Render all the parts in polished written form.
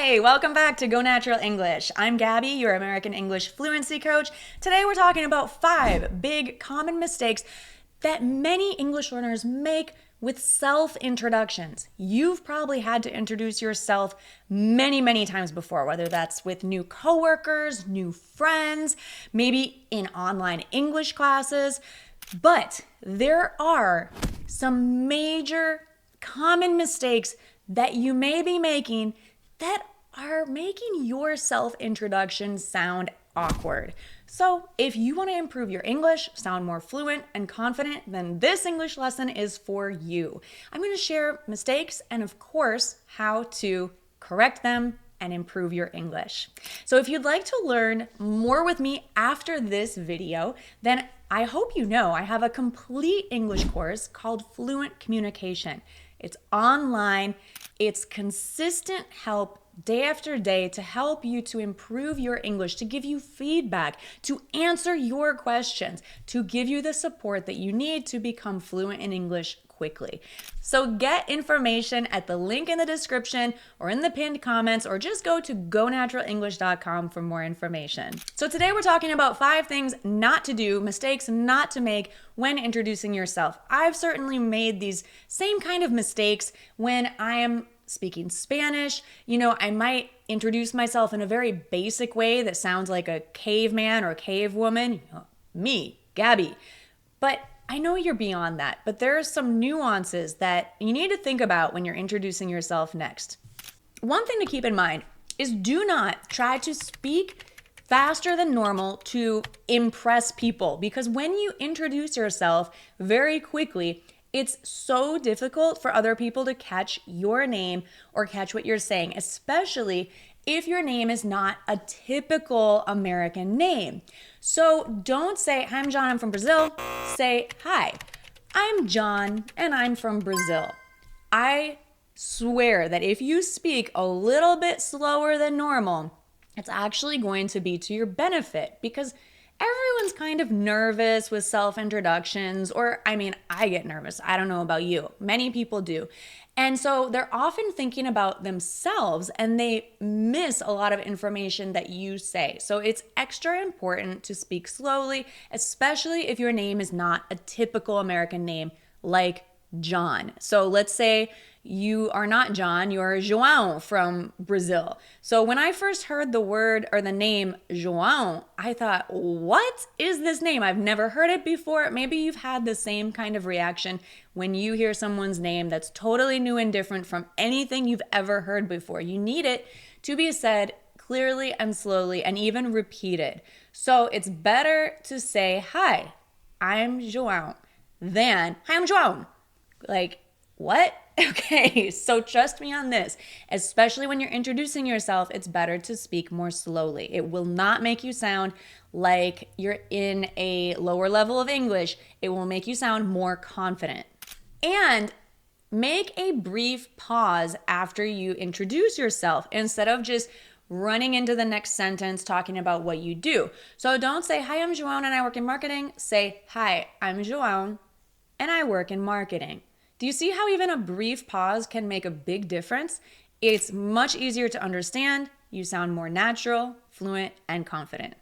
Hi, welcome back to Go Natural English. I'm Gabby, your American English fluency coach. Today we're talking about 5 big common mistakes that many English learners make with self-introductions. You've probably had to introduce yourself many times before, whether that's with new coworkers, new friends, maybe in online English classes. But there are some major common mistakes that you may be making that are making your self-introduction sound awkward. So if you want to improve your English, sound more fluent and confident, then this English lesson is for you. I'm going to share mistakes and, of course, how to correct them and improve your English. So if you'd like to learn more with me after this video, then I hope you know I have a complete English course called Fluent Communication. It's online. It's consistent help day after day to help you to improve your English, to give you feedback, to answer your questions, to give you the support that you need to become fluent in English quickly. So get information at the link in the description or in the pinned comments, or just go to gonaturalenglish.com for more information. So today we're talking about 5 things not to do, mistakes not to make when introducing yourself. I've certainly made these same kind of mistakes when I am speaking Spanish. I might introduce myself in a very basic way that sounds like a caveman or a cavewoman, me, Gabby. But I know you're beyond that, but there are some nuances that you need to think about when you're introducing yourself next. One thing to keep in mind is do not try to speak faster than normal to impress people, because when you introduce yourself very quickly, it's so difficult for other people to catch your name or catch what you're saying, especially if your name is not a typical American name. So don't say, "Hi, I'm John, I'm from Brazil." Say, "Hi, I'm John and I'm from Brazil." I swear that if you speak a little bit slower than normal, it's actually going to be to your benefit, because everyone's kind of nervous with self-introductions, I get nervous. I don't know about you. Many people do. And so they're often thinking about themselves and they miss a lot of information that you say. So it's extra important to speak slowly, especially if your name is not a typical American name like John. So let's say you are not John, you're João from Brazil. So when I first heard the word or the name João, I thought, what is this name? I've never heard it before. Maybe you've had the same kind of reaction when you hear someone's name that's totally new and different from anything you've ever heard before. You need it to be said clearly and slowly and even repeated. So it's better to say, "Hi, I'm João," than, "Hi, I'm João." Like, what? Okay, so trust me on this. Especially when you're introducing yourself, it's better to speak more slowly. It will not make you sound like you're in a lower level of English. It will make you sound more confident. And make a brief pause after you introduce yourself instead of just running into the next sentence talking about what you do. So don't say, "Hi, I'm João and I work in marketing." Say, "Hi, I'm João and I work in marketing." Do you see how even a brief pause can make a big difference? It's much easier to understand. You sound more natural, fluent, and confident.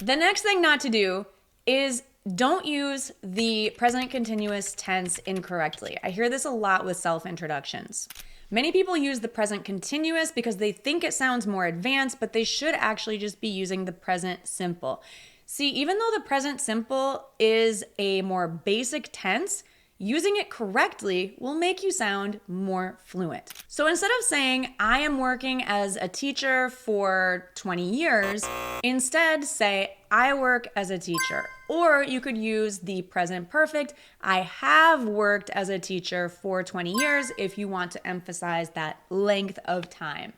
The next thing not to do is don't use the present continuous tense incorrectly. I hear this a lot with self-introductions. Many people use the present continuous because they think it sounds more advanced, but they should actually just be using the present simple. See, even though the present simple is a more basic tense, using it correctly will make you sound more fluent. So instead of saying, "I am working as a teacher for 20 years, instead say, "I work as a teacher." Or you could use the present perfect, "I have worked as a teacher for 20 years, if you want to emphasize that length of time.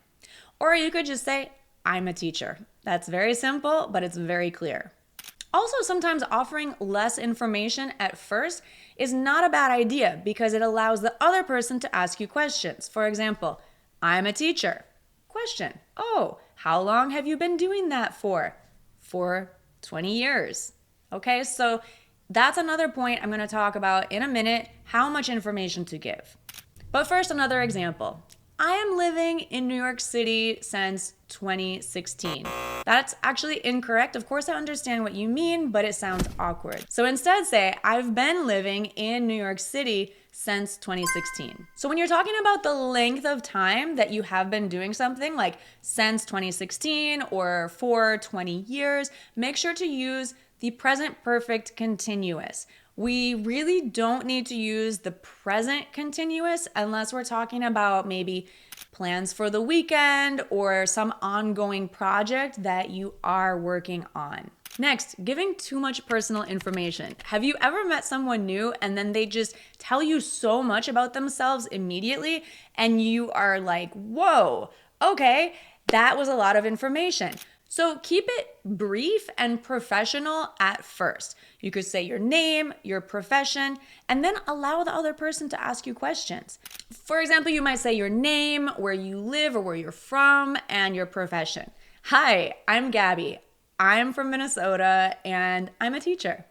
Or you could just say, "I'm a teacher." That's very simple, but it's very clear. Also, sometimes offering less information at first is not a bad idea because it allows the other person to ask you questions. For example, "I'm a teacher." Question: "Oh, how long have you been doing that for?" "For 20 years. Okay, so that's another point I'm going to talk about in a minute, how much information to give. But first, another example. I am living in New York City since 2016. That's actually incorrect. Of course, I understand what you mean, but it sounds awkward. So instead say, I've been living in New York City since 2016. So when you're talking about the length of time that you have been doing something like since 2016 or for 20 years, make sure to use the present perfect continuous. We really don't need to use the present continuous unless we're talking about maybe plans for the weekend or some ongoing project that you are working on. Next, giving too much personal information. Have you ever met someone new and then they just tell you so much about themselves immediately and you are like, whoa, okay, that was a lot of information. So keep it brief and professional at first. You could say your name, your profession, and then allow the other person to ask you questions. For example, you might say your name, where you live or where you're from, and your profession. Hi, I'm Gabby. I'm from Minnesota and I'm a teacher.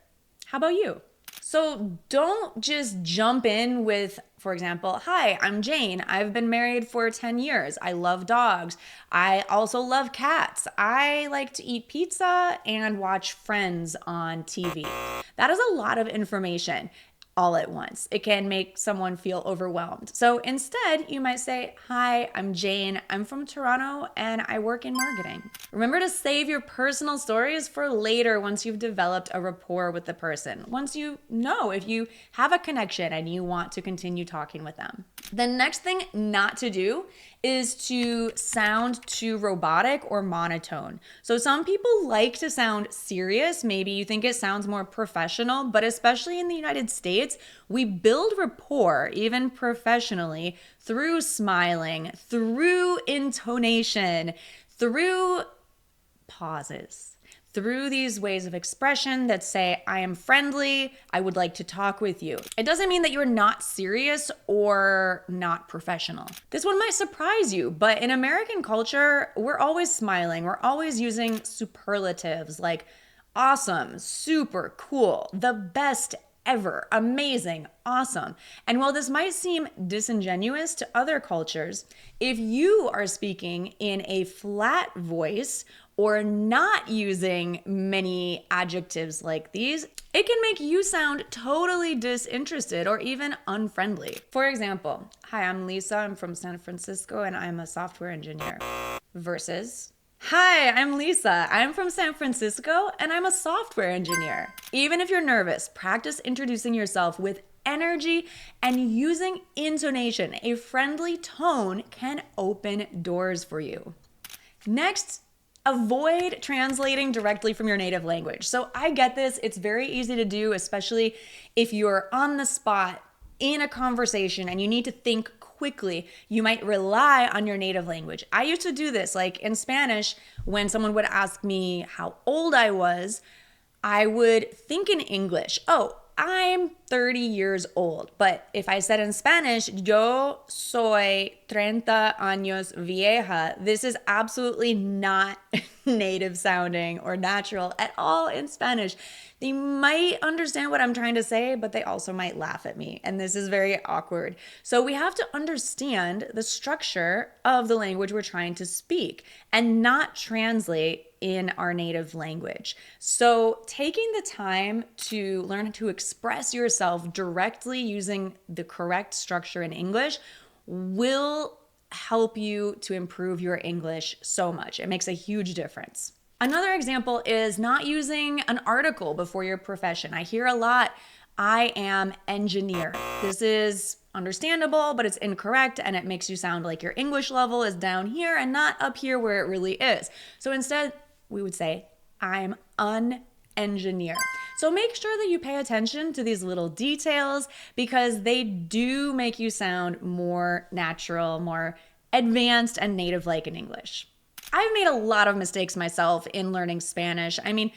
How about you? So don't just jump in with, for example, hi, I'm Jane. I've been married for 10 years. I love dogs. I also love cats. I like to eat pizza and watch Friends on TV. That is a lot of information all at once. It can make someone feel overwhelmed. So instead, you might say, hi, I'm Jane. I'm from Toronto and I work in marketing. Remember to save your personal stories for later once you've developed a rapport with the person, once you know if you have a connection and you want to continue talking with them. The next thing not to do is to sound too robotic or monotone. So some people like to sound serious. Maybe you think it sounds more professional, but especially in the United States, we build rapport, even professionally, through smiling, through intonation, through pauses, through these ways of expression that say, I am friendly, I would like to talk with you. It doesn't mean that you're not serious or not professional. This one might surprise you, but in American culture, we're always smiling. We're always using superlatives like awesome, super cool, the best ever, amazing, awesome. And while this might seem disingenuous to other cultures, if you are speaking in a flat voice or not using many adjectives like these, it can make you sound totally disinterested or even unfriendly. For example, hi, I'm Lisa, I'm from San Francisco and I'm a software engineer. Versus, hi, I'm Lisa, I'm from San Francisco and I'm a software engineer. Even if you're nervous, practice introducing yourself with energy and using intonation. A friendly tone can open doors for you. Next, avoid translating directly from your native language. So I get this. It's very easy to do, especially if you're on the spot in a conversation and you need to think quickly. You might rely on your native language. I used to do this, like in Spanish, when someone would ask me how old I was, I would think in English. Oh, I'm 30 years old. But if I said in Spanish, yo soy 30 años vieja, this is absolutely not native sounding or natural at all in Spanish. They might understand what I'm trying to say, but they also might laugh at me. And this is very awkward. So we have to understand the structure of the language we're trying to speak and not translate in our native language. So taking the time to learn to express yourself directly using the correct structure in English will help you to improve your English so much. It makes a huge difference. Another example is not using an article before your profession. I hear a lot, I am engineer. This is understandable, but it's incorrect and it makes you sound like your English level is down here and not up here where it really is. So instead, we would say, I'm an engineer. So make sure that you pay attention to these little details because they do make you sound more natural, more advanced and native-like in English. I've made a lot of mistakes myself in learning Spanish. I mean,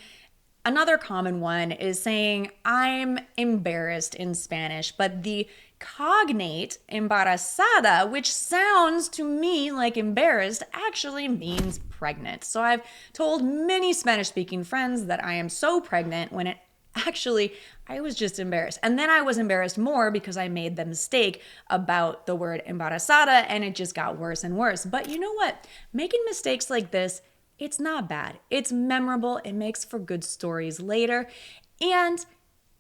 another common one is saying I'm embarrassed in Spanish, but the cognate embarazada, which sounds to me like embarrassed, actually means pregnant. So I've told many Spanish-speaking friends that I am so pregnant when it Actually, I was just embarrassed. And then I was embarrassed more because I made the mistake about the word embarazada and it just got worse and worse. But you know what? Making mistakes like this, it's not bad. It's memorable. It makes for good stories later. And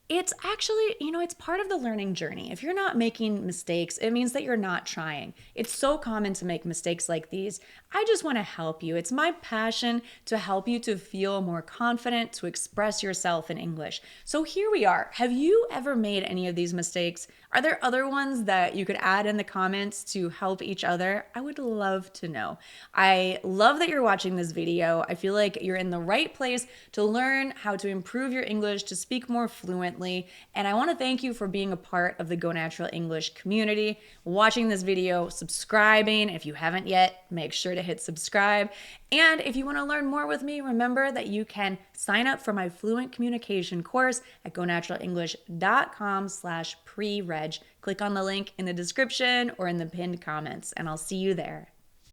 it's actually, it's part of the learning journey. If you're not making mistakes, it means that you're not trying. It's so common to make mistakes like these. I just want to help you. It's my passion to help you to feel more confident, to express yourself in English. So here we are. Have you ever made any of these mistakes? Are there other ones that you could add in the comments to help each other? I would love to know. I love that you're watching this video. I feel like you're in the right place to learn how to improve your English, to speak more fluently. And I want to thank you for being a part of the Go Natural English community, watching this video, subscribing. If you haven't yet, make sure to hit subscribe. And if you want to learn more with me, remember that you can sign up for my fluent communication course at gonaturalenglish.com/pre-reg. Click on the link in the description or in the pinned comments, and I'll see you there.